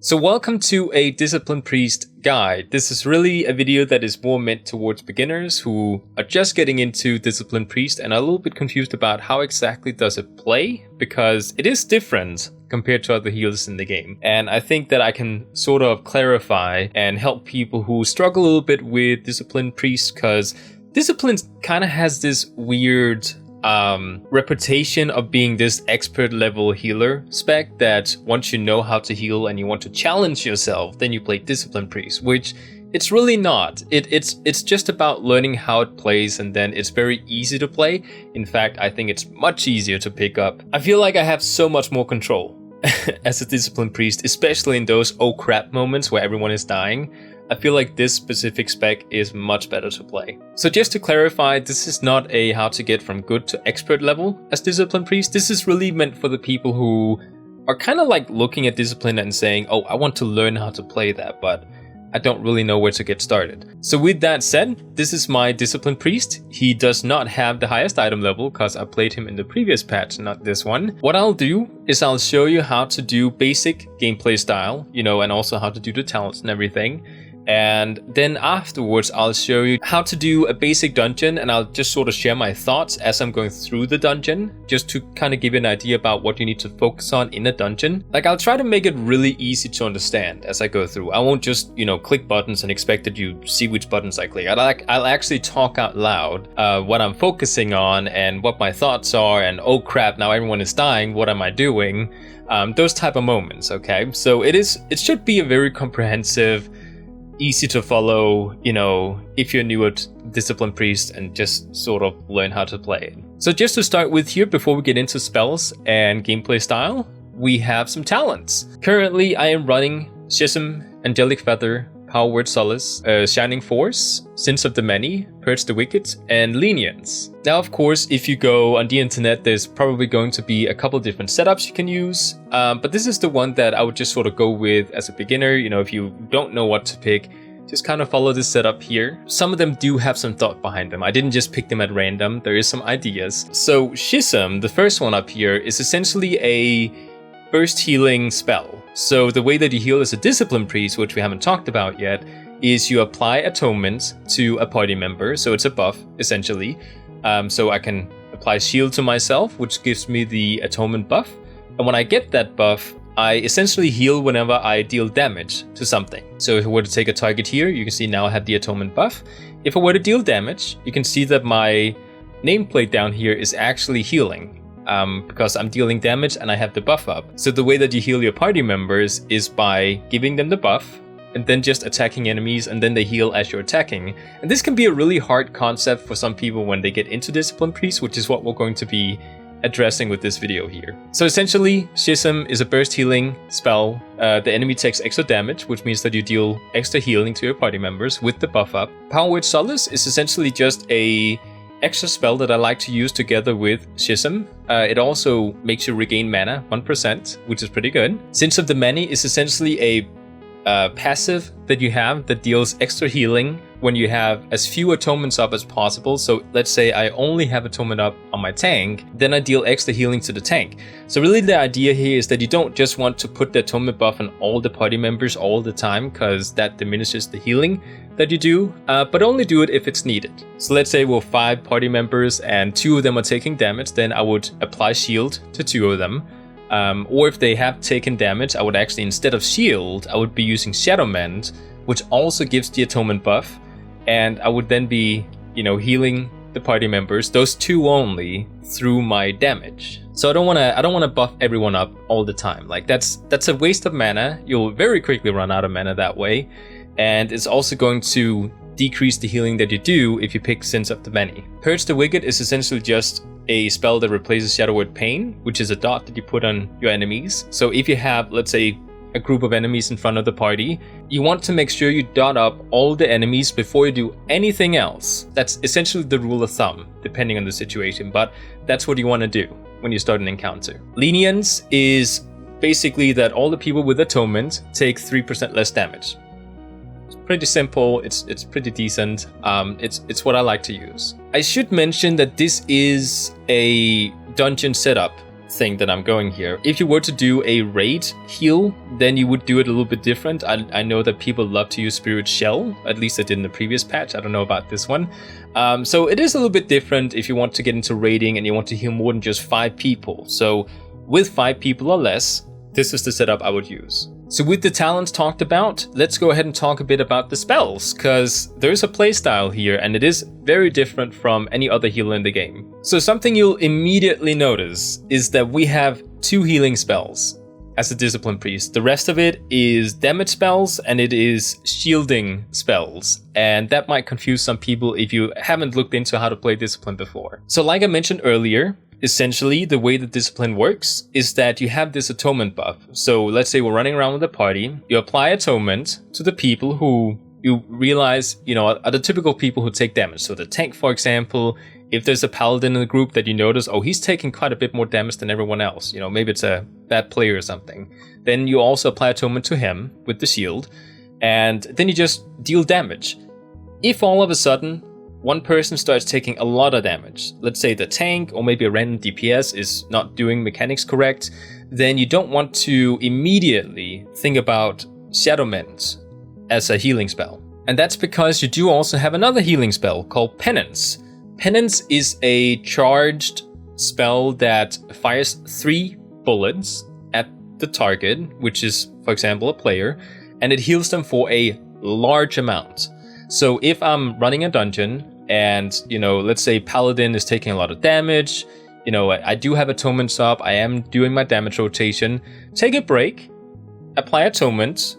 So welcome to a Discipline Priest guide. This is really a video that is more meant towards beginners who are just getting into Discipline Priest and are a little bit confused about how exactly does it play, because it is different compared to other healers in the game. And I think that I can sort of clarify and help people who struggle a little bit with Discipline Priest, because Discipline kind of has this weird reputation of being this expert level healer spec that once you know how to heal and you want to challenge yourself, then you play Discipline Priest, which it's really not. It's just about learning how it plays, and then it's very easy to play. In fact, I think it's much easier to pick up. I feel like I have so much more control as a Discipline Priest, especially in those oh crap moments where everyone is dying. I feel like this specific spec is much better to play. So just to clarify, this is not a how to get from good to expert level as Discipline Priest. This is really meant for the people who are kind of like looking at Discipline and saying, oh, I want to learn how to play that, but I don't really know where to get started. So with that said, this is my Discipline Priest. He does not have the highest item level because I played him in the previous patch, not this one. What I'll do is I'll show you how to do basic gameplay style, and also how to do the talents and everything. And then afterwards, I'll show you how to do a basic dungeon, and I'll just sort of share my thoughts as I'm going through the dungeon, just to kind of give you an idea about what you need to focus on in a dungeon. Like, I'll try to make it really easy to understand as I go through. I won't just, click buttons and expect that you see which buttons I click. I'll actually talk out loud what I'm focusing on and what my thoughts are, and oh crap, now everyone is dying, what am I doing? Those type of moments, okay? So it should be a very comprehensive, easy to follow, if you're new at Discipline Priest and just sort of learn how to play it. So just to start with here, before we get into spells and gameplay style, we have some talents. Currently, I am running Schism, Angelic Feather, Power Word Solace, Shining Force, Sins of the Many, Purge the Wicked, and Lenience. Now, of course, if you go on the internet, there's probably going to be a couple different setups you can use, but this is the one that I would just sort of go with as a beginner. If you don't know what to pick, just kind of follow this setup here. Some of them do have some thought behind them. I didn't just pick them at random. There is some ideas. So Schism, the first one up here, is essentially a burst healing spell. So the way that you heal as a Discipline Priest, which we haven't talked about yet, is you apply Atonement to a party member. So it's a buff, essentially. So I can apply Shield to myself, which gives me the Atonement buff. And when I get that buff, I essentially heal whenever I deal damage to something. So if I were to take a target here, you can see now I have the Atonement buff. If I were to deal damage, you can see that my nameplate down here is actually healing. Because I'm dealing damage and I have the buff up. So the way that you heal your party members is by giving them the buff and then just attacking enemies, and then they heal as you're attacking. And this can be a really hard concept for some people when they get into Discipline Priest, which is what we're going to be addressing with this video here. So essentially, Schism is a burst healing spell. The enemy takes extra damage, which means that you deal extra healing to your party members with the buff up. Power Word Solace is essentially just a extra spell that I like to use together with Schism. It also makes you regain mana 1%, which is pretty good. Sins of the Many is essentially a passive that you have that deals extra healing when you have as few atonements up as possible. So let's say I only have atonement up on my tank, then I deal extra healing to the tank. So really the idea here is that you don't just want to put the atonement buff on all the party members all the time, because that diminishes the healing that you do, but only do it if it's needed. So let's say we're 5 party members and 2 of them are taking damage, then I would apply shield to 2 of them. Or if they have taken damage, I would actually, instead of shield, I would be using Shadow Mend, which also gives the atonement buff, and I would then be, healing the party members, those 2 only, through my damage. So I don't want to buff everyone up all the time. Like that's a waste of mana. You'll very quickly run out of mana that way. And it's also going to decrease the healing that you do if you pick Sins of the Many. Purge the Wicked is essentially just a spell that replaces Shadow Word Pain, which is a dot that you put on your enemies. So if you have, let's say, a group of enemies in front of the party, you want to make sure you dot up all the enemies before you do anything else. That's essentially the rule of thumb, depending on the situation, but that's what you want to do when you start an encounter. Lenience is basically that all the people with Atonement take 3% less damage. Pretty simple, it's pretty decent. It's what I like to use. I should mention that this is a dungeon setup thing that I'm going here. If you were to do a raid heal, then you would do it a little bit different. I know that people love to use Spirit Shell, at least I did in the previous patch. I don't know about this one. So it is a little bit different if you want to get into raiding and you want to heal more than just 5 people. So with 5 people or less, this is the setup I would use. So with the talents talked about, let's go ahead and talk a bit about the spells, because there's a playstyle here and it is very different from any other healer in the game. So something you'll immediately notice is that we have 2 healing spells as a Discipline Priest. The rest of it is damage spells and it is shielding spells. And that might confuse some people if you haven't looked into how to play Discipline before. So like I mentioned earlier, essentially, the way the Discipline works is that you have this atonement buff. So let's say we're running around with a party, you apply atonement to the people who you realize, are the typical people who take damage. So the tank, for example, if there's a paladin in the group that you notice, oh, he's taking quite a bit more damage than everyone else, maybe it's a bad player or something, then you also apply atonement to him with the shield, and then you just deal damage. If all of a sudden one person starts taking a lot of damage, let's say the tank or maybe a random DPS is not doing mechanics correct, then you don't want to immediately think about Shadowmend as a healing spell. And that's because you do also have another healing spell called Penance. Penance is a charged spell that fires 3 bullets at the target, which is, for example, a player, and it heals them for a large amount. So if I'm running a dungeon and, let's say Paladin is taking a lot of damage, I do have atonements up, I am doing my damage rotation, take a break, apply Penance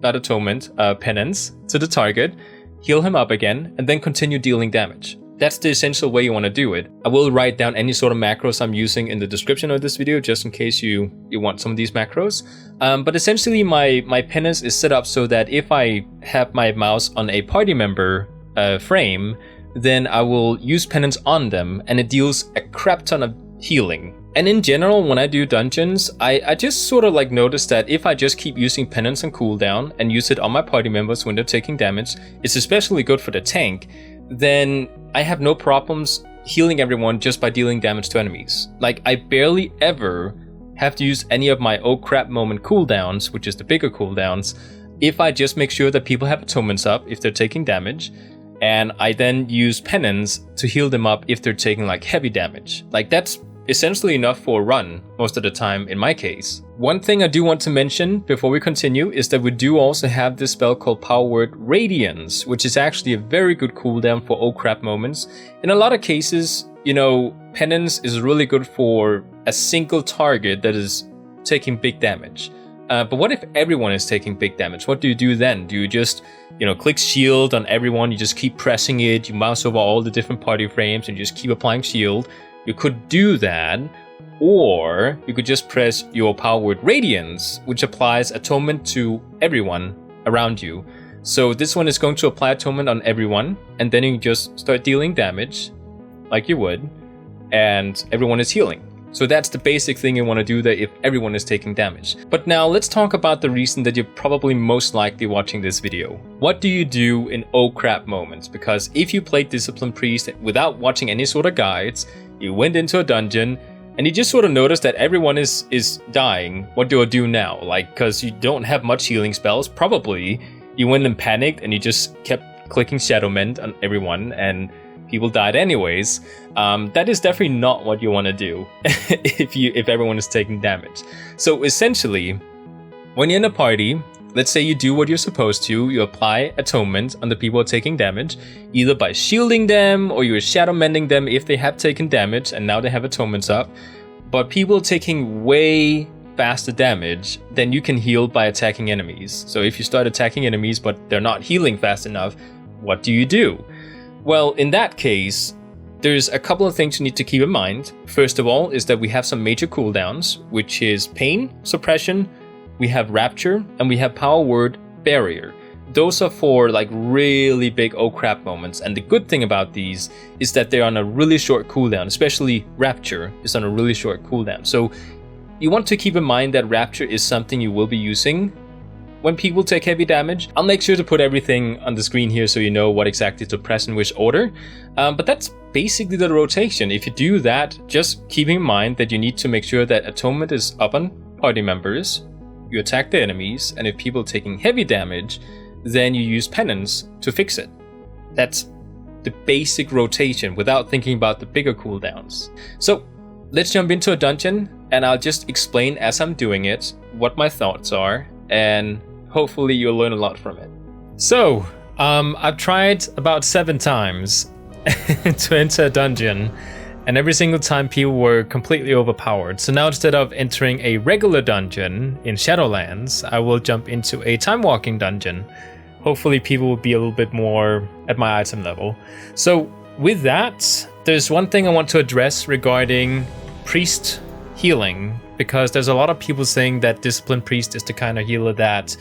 to the target, heal him up again, and then continue dealing damage. That's the essential way you want to do it. I will write down any sort of macros I'm using in the description of this video, just in case you want some of these macros. But essentially my Penance is set up so that if I have my mouse on a party member frame, then I will use Penance on them and it deals a crap ton of healing. And in general, when I do dungeons, I just sort of notice that if I just keep using Penance and cooldown and use it on my party members when they're taking damage, it's especially good for the tank, then I have no problems healing everyone just by dealing damage to enemies. I barely ever have to use any of my oh crap moment cooldowns, which is the bigger cooldowns, if I just make sure that people have atonements up if they're taking damage, and I then use Penance to heal them up if they're taking heavy damage. That's essentially enough for a run most of the time in my case. One thing I do want to mention before we continue is that we do also have this spell called Power Word Radiance, which is actually a very good cooldown for oh crap moments. In a lot of cases, Penance is really good for a single target that is taking big damage. But what if everyone is taking big damage? What do you do then? Do you just, click shield on everyone, you just keep pressing it, you mouse over all the different party frames and you just keep applying shield? You could do that, or you could just press your Power Word Radiance, which applies atonement to everyone around you. So this one is going to apply atonement on everyone, and then you just start dealing damage, like you would, and everyone is healing. So that's the basic thing you want to do there if everyone is taking damage. But now let's talk about the reason that you're probably most likely watching this video. What do you do in oh crap moments? Because if you played Discipline Priest without watching any sort of guides, you went into a dungeon and you just sort of noticed that everyone is dying. What do I do now? Because you don't have much healing spells, probably you went and panicked and you just kept clicking Shadowmend on everyone and people died anyways. That is definitely not what you want to do if everyone is taking damage. So essentially, when you're in a party, let's say you do what you're supposed to, you apply atonement on the people taking damage, either by shielding them or you're shadow mending them if they have taken damage and now they have atonements up. But people taking way faster damage, then you can heal by attacking enemies. So if you start attacking enemies but they're not healing fast enough, what do you do? Well, in that case, there's a couple of things you need to keep in mind. First of all is that we have some major cooldowns, which is Pain, Suppression, we have Rapture, and we have Power Word Barrier. Those are for really big oh crap moments, and the good thing about these is that they're on a really short cooldown, especially Rapture is on a really short cooldown. So you want to keep in mind that Rapture is something you will be using when people take heavy damage. I'll make sure to put everything on the screen here so you know what exactly to press in which order. But that's basically the rotation. If you do that, just keep in mind that you need to make sure that atonement is up on party members, you attack the enemies, and if people are taking heavy damage, then you use Penance to fix it. That's the basic rotation without thinking about the bigger cooldowns. So let's jump into a dungeon, and I'll just explain as I'm doing it what my thoughts are, and hopefully you'll learn a lot from it. So, I've tried about 7 times to enter a dungeon, and every single time people were completely overpowered. So now instead of entering a regular dungeon in Shadowlands, I will jump into a time walking dungeon. Hopefully people will be a little bit more at my item level. So with that, there's one thing I want to address regarding priest healing, because there's a lot of people saying that Disciplined Priest is the kind of healer that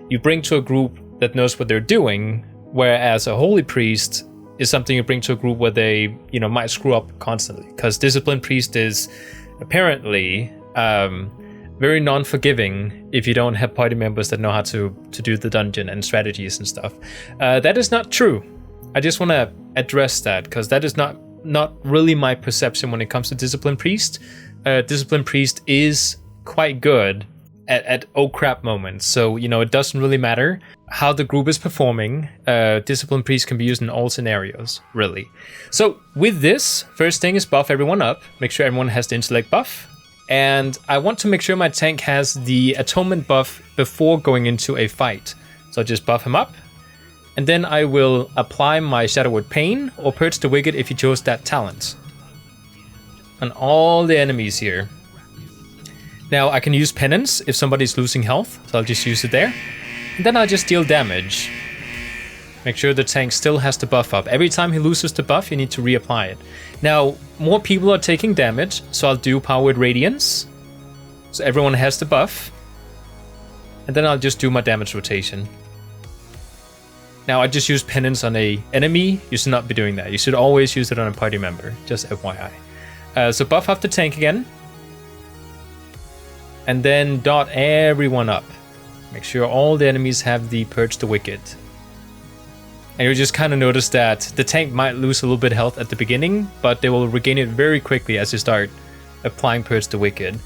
you bring to a group that knows what they're doing, whereas a Holy Priest is something you bring to a group where they, might screw up constantly. Because Disciplined Priest is apparently very non-forgiving if you don't have party members that know how to do the dungeon and strategies and stuff. That is not true. I just want to address that, because that is not really my perception when it comes to Disciplined Priest. Disciplined Priest is quite good at oh crap moments, so it doesn't really matter how the group is performing. Disciplined Priest can be used in all scenarios, really. So with this, first thing is buff everyone up, make sure everyone has the intellect buff, and I want to make sure my tank has the atonement buff before going into a fight. So I'll just buff him up, and then I will apply my Shadowward Pain or Purge the Wicked if you chose that talent on all the enemies here. Now I can use Penance if somebody's losing health, so I'll just use it there. And then I'll just deal damage. Make sure the tank still has the buff up. Every time he loses the buff, you need to reapply it. Now, more people are taking damage, so I'll do Powered Radiance. So everyone has the buff. And then I'll just do my damage rotation. Now I just use Penance on a enemy. You should not be doing that. You should always use it on a party member, just FYI. So buff up the tank again. And then dot everyone up. Make sure all the enemies have the Purge the Wicked. And you'll just kind of notice that the tank might lose a little bit of health at the beginning, but they will regain it very quickly as you start applying Purge the Wicked.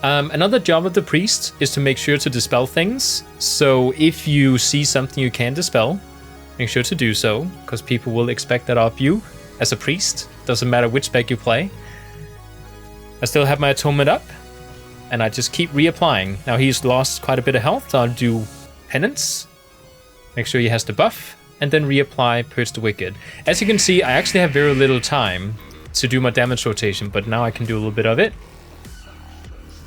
Another job of the priest is to make sure to dispel things. So if you see something you can dispel, make sure to do so, because people will expect that of you as a priest. Doesn't matter which spec you play. I still have my atonement up, and I just keep reapplying. Now he's lost quite a bit of health, so I'll do Penance. Make sure he has the buff, and then reapply Purge the Wicked. As you can see, I actually have very little time to do my damage rotation, but now I can do a little bit of it.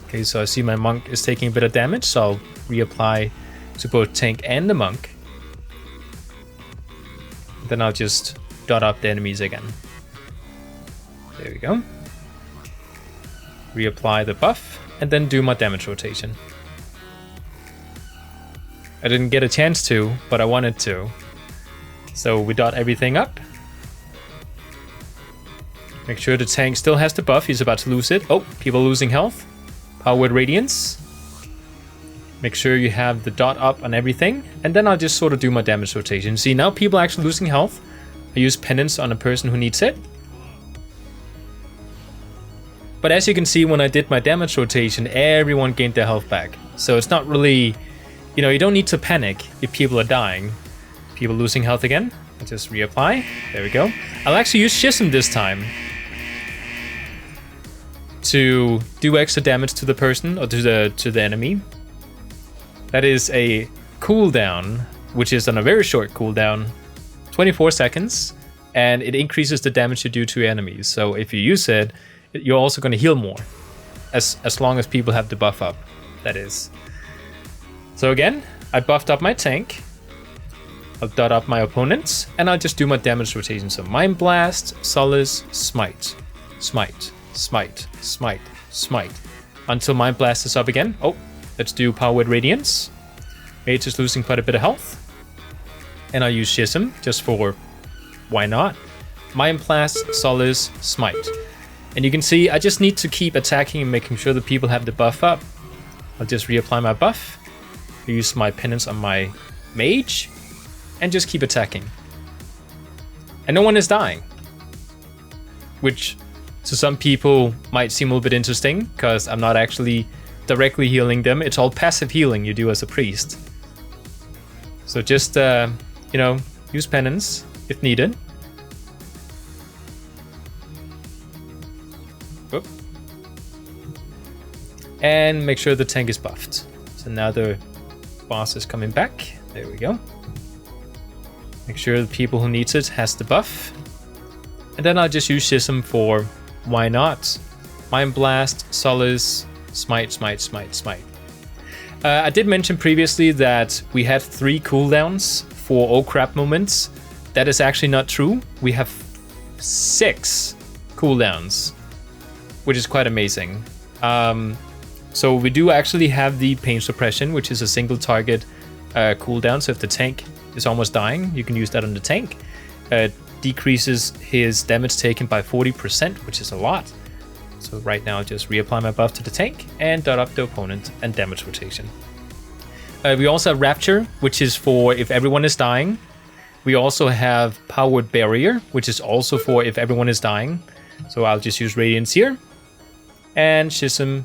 Okay, so I see my monk is taking a bit of damage, so I'll reapply to both tank and the monk. Then I'll just dot up the enemies again. There we go. Reapply the buff, and then do my damage rotation. I didn't get a chance to, but I wanted to. So we dot everything up. Make sure the tank still has the buff, he's about to lose it. Oh, people losing health. Powered Radiance. Make sure you have the dot up on everything, and then I'll just sort of do my damage rotation. See, now people are actually losing health. I use Penance on a person who needs it. But as you can see, when I did my damage rotation, everyone gained their health back. So it's not really, you don't need to panic if people are dying. People losing health again, I'll just reapply. There we go. I'll actually use Schism this time to do extra damage to the person or to the enemy. That is a cooldown, which is on a very short cooldown, 24 seconds, and it increases the damage you do to enemies. So if you use it, you're also going to heal more, as long as people have the buff up, that is. So again, I buffed up my tank. I'll dot up my opponents, and I'll just do my damage rotation. So Mind Blast, Solace, Smite, Smite, Smite, Smite, Smite, until Mind Blast is up again. Oh, let's do Powered Radiance. Mage is losing quite a bit of health. And I'll use Schism, just for why not? Mind Blast, Solace, Smite. And you can see I just need to keep attacking and making sure that people have the buff up. I'll just reapply my buff. use my Penance on my mage, and just keep attacking. And no one is dying. Which to some people might seem a little bit interesting, because I'm not actually directly healing them. It's all passive healing you do as a priest. So just, you know, use Penance if needed. Whoop. And make sure the tank is buffed. So now the boss is coming back. There we go. Make sure the people who needs it has the buff. And then I'll just use Schism for why not. Mind Blast, Solace, Smite, Smite, Smite, Smite. I did mention previously that we had 3 cooldowns for oh crap moments. That is actually not true. We have 6 cooldowns, which is quite amazing. So we do actually have the Pain Suppression, which is a single target cooldown. So if the tank is almost dying, you can use that on the tank. Decreases his damage taken by 40%, which is a lot. So right now I'll just reapply my buff to the tank and dot up the opponent and damage rotation. We also have Rapture, which is for if everyone is dying. We also have Powered Barrier, which is also for if everyone is dying. So I'll just use Radiance here. And Schism,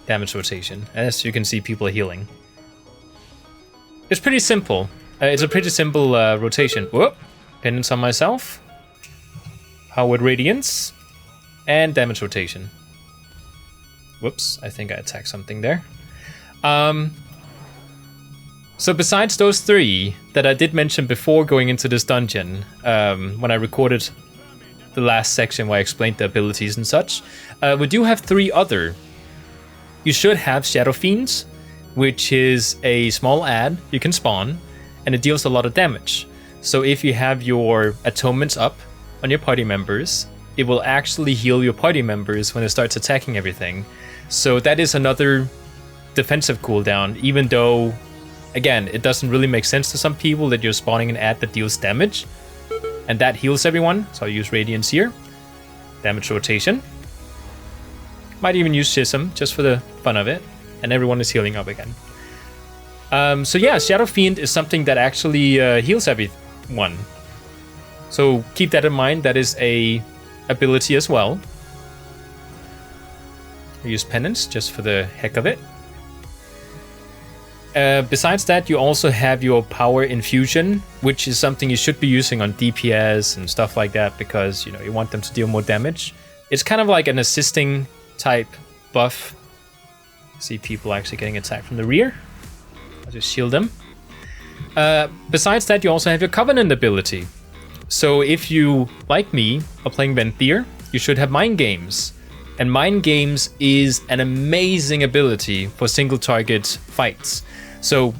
damage rotation. As you can see, people are healing. It's pretty simple. It's a pretty simple rotation. Whoop. Penance on myself. Powered Radiance. And damage rotation. Whoops, I think I attacked something there. So besides those 3 that I did mention before going into this dungeon, when I recorded the last section where I explained the abilities and such, we do have 3 other. You should have Shadow Fiends, which is a small ad you can spawn, and it deals a lot of damage. So if you have your atonements up on your party members, it will actually heal your party members when it starts attacking everything. So that is another defensive cooldown, even though, again, it doesn't really make sense to some people that you're spawning an ad that deals damage, and that heals everyone. So I'll use Radiance here. Damage rotation. Might even use Schism just for the fun of it, and everyone is healing up again. So yeah, Shadow Fiend is something that actually heals everyone. So keep that in mind. That is a ability as well. I use Penance just for the heck of it. Besides that, you also have your Power Infusion, which is something you should be using on DPS and stuff like that, because you know you want them to deal more damage. It's kind of like an assisting type buff. See people actually getting attacked from the rear. I'll just shield them. Besides that, you also have your Covenant ability. So if you, like me, are playing Venthyr, you should have Mind Games. And Mind Games is an amazing ability for single target fights. So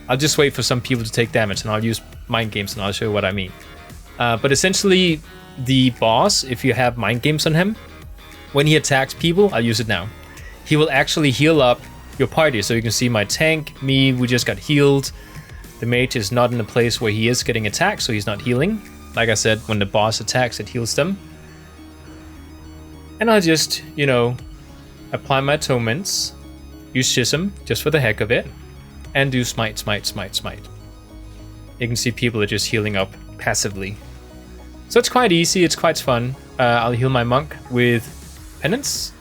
I'll just wait for some people to take damage and I'll use Mind Games and I'll show you what I mean. But essentially, the boss, if you have Mind Games on him, when he attacks people, I'll use it now. He will actually heal up your party. So you can see my tank, me, we just got healed. The mage is not in a place where he is getting attacked, so he's not healing. Like I said, when the boss attacks, it heals them. And I'll just, you know, apply my atonements, use Schism just for the heck of it, and do Smite, Smite, Smite, Smite. You can see people are just healing up passively. So it's quite easy, it's quite fun. I'll heal my monk with Penance.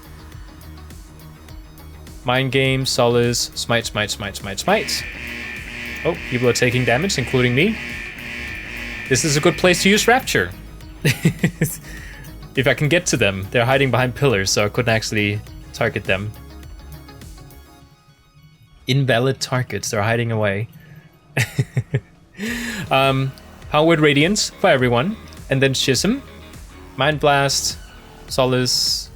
Mind Game, Solace, Smite, Smite, Smite, Smite, Smite. Oh, people are taking damage, including me. This is a good place to use Rapture. If I can get to them. They're hiding behind pillars, so I couldn't actually target them. Invalid targets, they're hiding away. Powered Radiance for everyone. And then Schism. Mind Blast. Solace.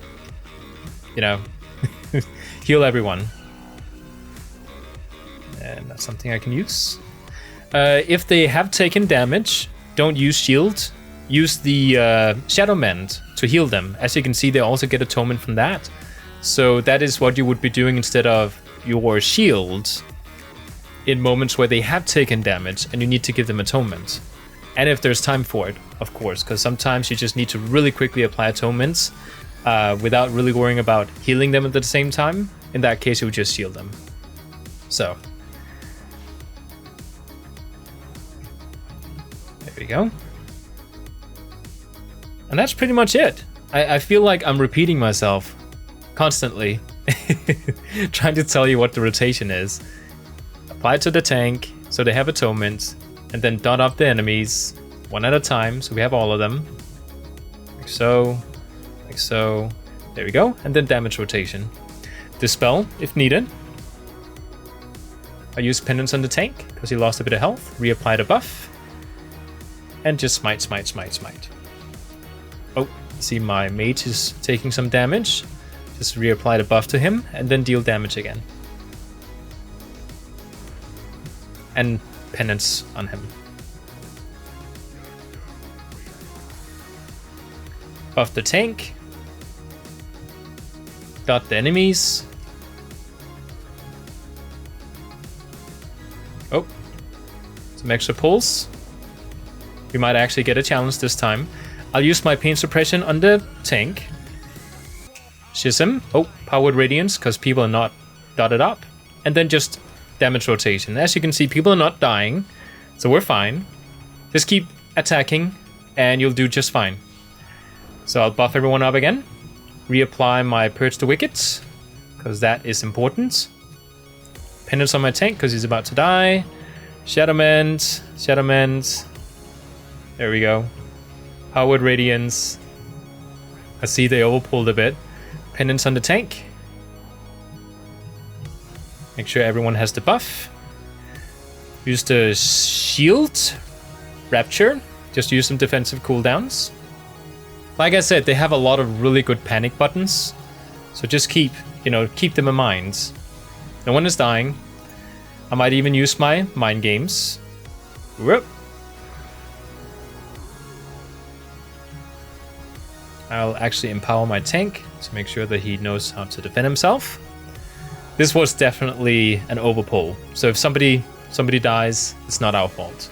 You know. Heal everyone. And that's something I can use. If they have taken damage, don't use shield. Use the Shadow Mend to heal them. As you can see, they also get atonement from that. So that is what you would be doing instead of your shield in moments where they have taken damage and you need to give them atonement. And if there's time for it, of course, because sometimes you just need to really quickly apply atonements without really worrying about healing them at the same time. In that case, you would just shield them. So There we go. And that's pretty much it. I feel like I'm repeating myself constantly. Trying to tell you what the rotation is. Apply to the tank, so they have atonement, and then dot up the enemies one at a time, so we have all of them. Like so, like so. There we go. And then damage rotation. Dispel if needed. I use Penance on the tank because he lost a bit of health. Reapply the buff. And just smite, smite, smite, smite. Oh, see my mage is taking some damage. Just reapply the buff to him and then deal damage again. And Penance on him. Buff the tank. Dot the enemies. Oh, some extra pulls. We might actually get a challenge this time. I'll use my pain suppression on the tank. Schism. Oh, powered radiance because people are not dotted up. And then just damage rotation. As you can see, people are not dying, so we're fine. Just keep attacking and you'll do just fine. So I'll buff everyone up again. Reapply my Purge the Wicked because that is important. Penance on my tank because he's about to die. Shadowmend, Shadowmend. There we go. Powered Radiance. I see they overpulled a bit. Penance on the tank. Make sure everyone has the buff. Use the shield. Rapture. Just use some defensive cooldowns. Like I said, they have a lot of really good panic buttons. So just keep them in mind. No one is dying. I might even use my mind games. Whoop. I'll actually empower my tank to make sure that he knows how to defend himself. This was definitely an overpull. So if somebody dies, it's not our fault.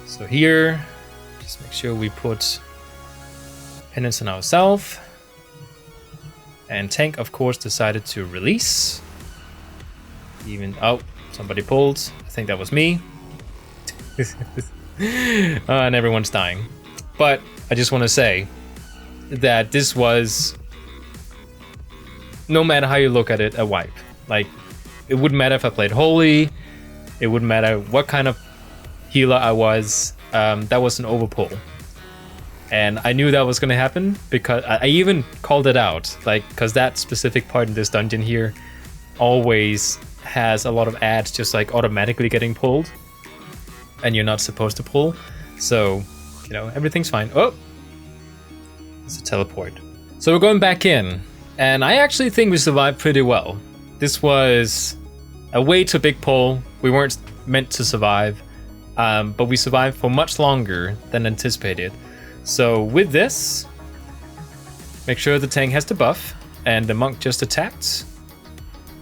So here, just make sure we put Penance on ourselves. And tank, of course, decided to release. Oh, somebody pulled. I think that was me. And everyone's dying. But I just want to say that this was, no matter how you look at it, a wipe. Like, it wouldn't matter if I played Holy. It wouldn't matter what kind of healer I was. That was an overpull. And I knew that was going to happen because I even called it out. Like, because that specific part in this dungeon here always has a lot of ads just like automatically getting pulled. And you're not supposed to pull. So, everything's fine. Oh! It's a teleport. So we're going back in. And I actually think we survived pretty well. This was a way too big pull. We weren't meant to survive. But we survived for much longer than anticipated. So with this, make sure the tank has the buff. And the monk just attacked.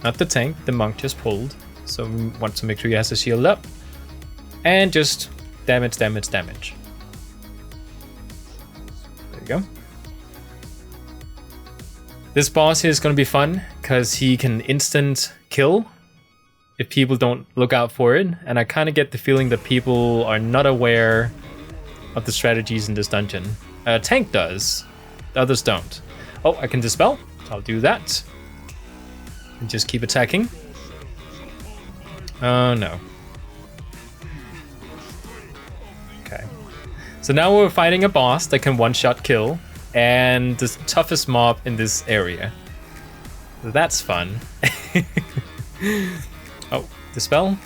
Not the tank, the monk just pulled. So we want to make sure he has the shield up. And just damage, damage, damage. There you go. This boss here is going to be fun because he can instant kill if people don't look out for it. And I kind of get the feeling that people are not aware of the strategies in this dungeon. Tank does, the others don't. Oh, I can dispel. I'll do that. And just keep attacking. Oh no. Okay. So now we're fighting a boss that can one-shot kill. And the toughest mob in this area. That's fun. Oh, dispel.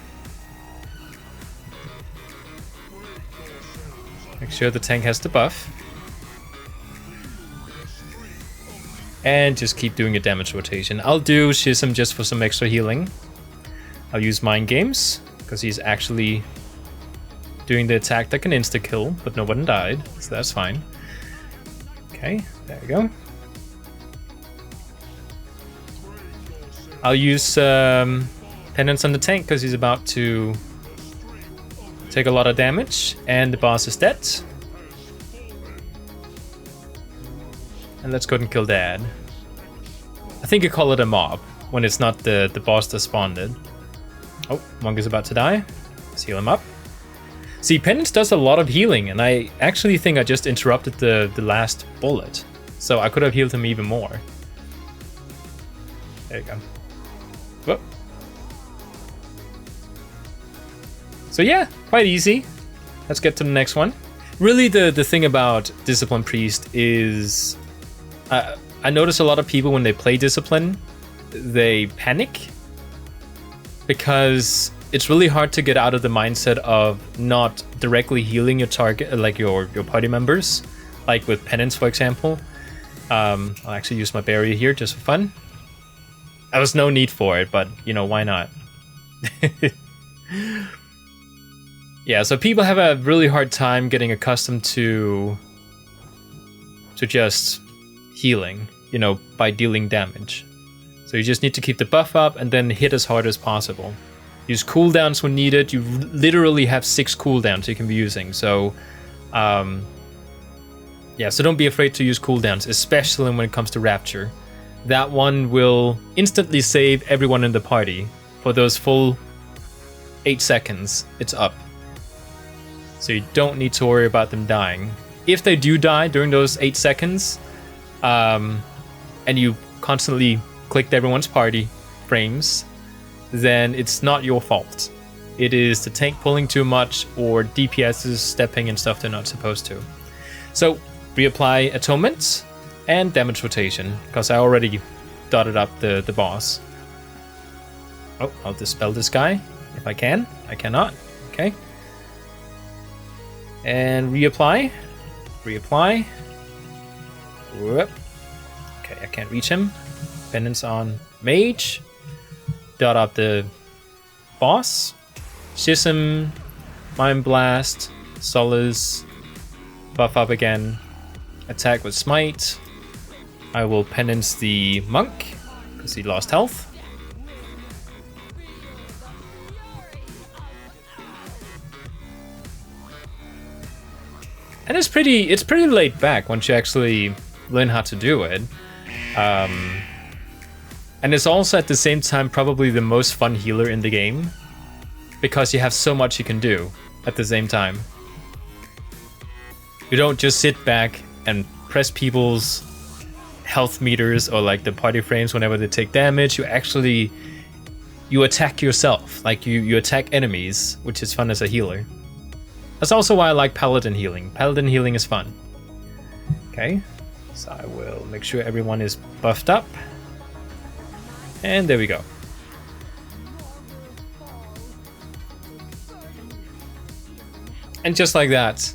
Make sure the tank has the buff. And just keep doing a damage rotation. I'll do Schism just for some extra healing. I'll use Mind Games, because he's actually doing the attack that can insta-kill, but no one died, so that's fine. Okay, there we go. I'll use Penance on the tank, because he's about to take a lot of damage, and the boss is dead. And let's go ahead and kill Dad. I think you call it a mob when it's not the boss that spawned it. Oh, Monk is about to die. Let's heal him up. See, Penance does a lot of healing, and I actually think I just interrupted the last bullet. So I could have healed him even more. There you go. Whoop. So yeah, quite easy. Let's get to the next one. Really, the thing about Discipline Priest is... I notice a lot of people when they play Discipline, they panic. Because it's really hard to get out of the mindset of not directly healing your target, like your party members. Like with Penance, for example. I'll actually use my barrier here just for fun. There was no need for it, but, you know, why not? Yeah, so people have a really hard time getting accustomed to just healing, you know, by dealing damage. So you just need to keep the buff up and then hit as hard as possible. Use cooldowns when needed. You literally have 6 cooldowns you can be using. So, yeah, so don't be afraid to use cooldowns, especially when it comes to Rapture. That one will instantly save everyone in the party. For those full 8 seconds, it's up. So you don't need to worry about them dying. If they do die during those 8 seconds, and you constantly clicked everyone's party frames, then it's not your fault. It is the tank pulling too much or DPSs stepping in stuff they're not supposed to. So reapply Atonement and damage rotation, because I already dotted up the boss. Oh, I'll dispel this guy if I can. I cannot. Okay. And reapply. Reapply. Whoop. Okay, I can't reach him. Penance on Mage. Dot up the boss. Schism. Mind Blast. Solace. Buff up again. Attack with Smite. I will Penance the Monk, because he lost health. And it's pretty laid back once you actually learn how to do it. And it's also at the same time probably the most fun healer in the game, because you have so much you can do at the same time. You don't just sit back and press people's health meters or like the party frames whenever they take damage. You attack yourself, like you attack enemies, which is fun as a healer. That's also why I like Paladin healing. Paladin healing is fun. Okay, so I will make sure everyone is buffed up. And there we go. And just like that,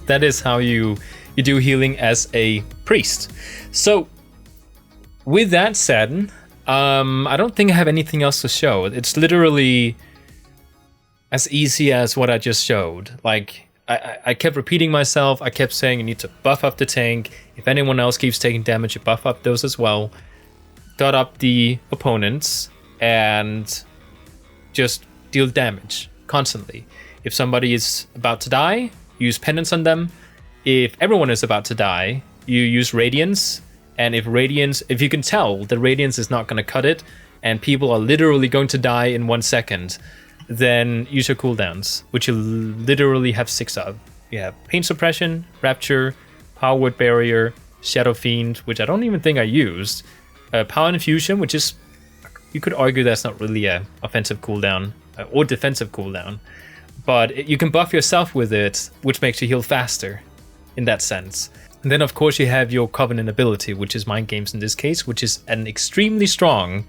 that is how you do healing as a priest. So, with that said, I don't think I have anything else to show. It's literally as easy as what I just showed. Like, I kept repeating myself. I kept saying you need to buff up the tank. If anyone else keeps taking damage, you buff up those as well. Dot up the opponents and just deal damage constantly. If somebody is about to die, use Penance on them. If everyone is about to die, you use Radiance. And if you can tell the Radiance is not going to cut it, and people are literally going to die in 1 second, then use your cooldowns, which you literally have 6 of. You have Pain Suppression, Rapture, Power Word Barrier, Shadow Fiend, which I don't even think I used, Power Infusion, which is, you could argue that's not really a offensive cooldown or defensive cooldown, but you can buff yourself with it, which makes you heal faster in that sense. And then of course you have your Covenant ability, which is Mind Games in this case, which is an extremely strong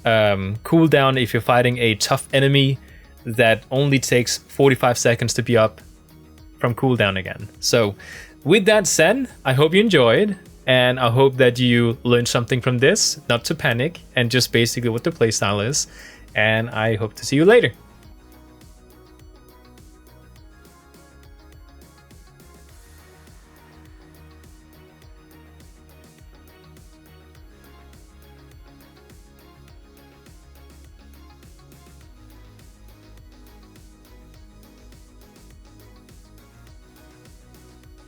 cooldown if you're fighting a tough enemy that only takes 45 seconds to be up from cooldown again. So with that said, I hope you enjoyed, and I hope that you learned something from this, not to panic, and just basically what the playstyle is. And I hope to see you later.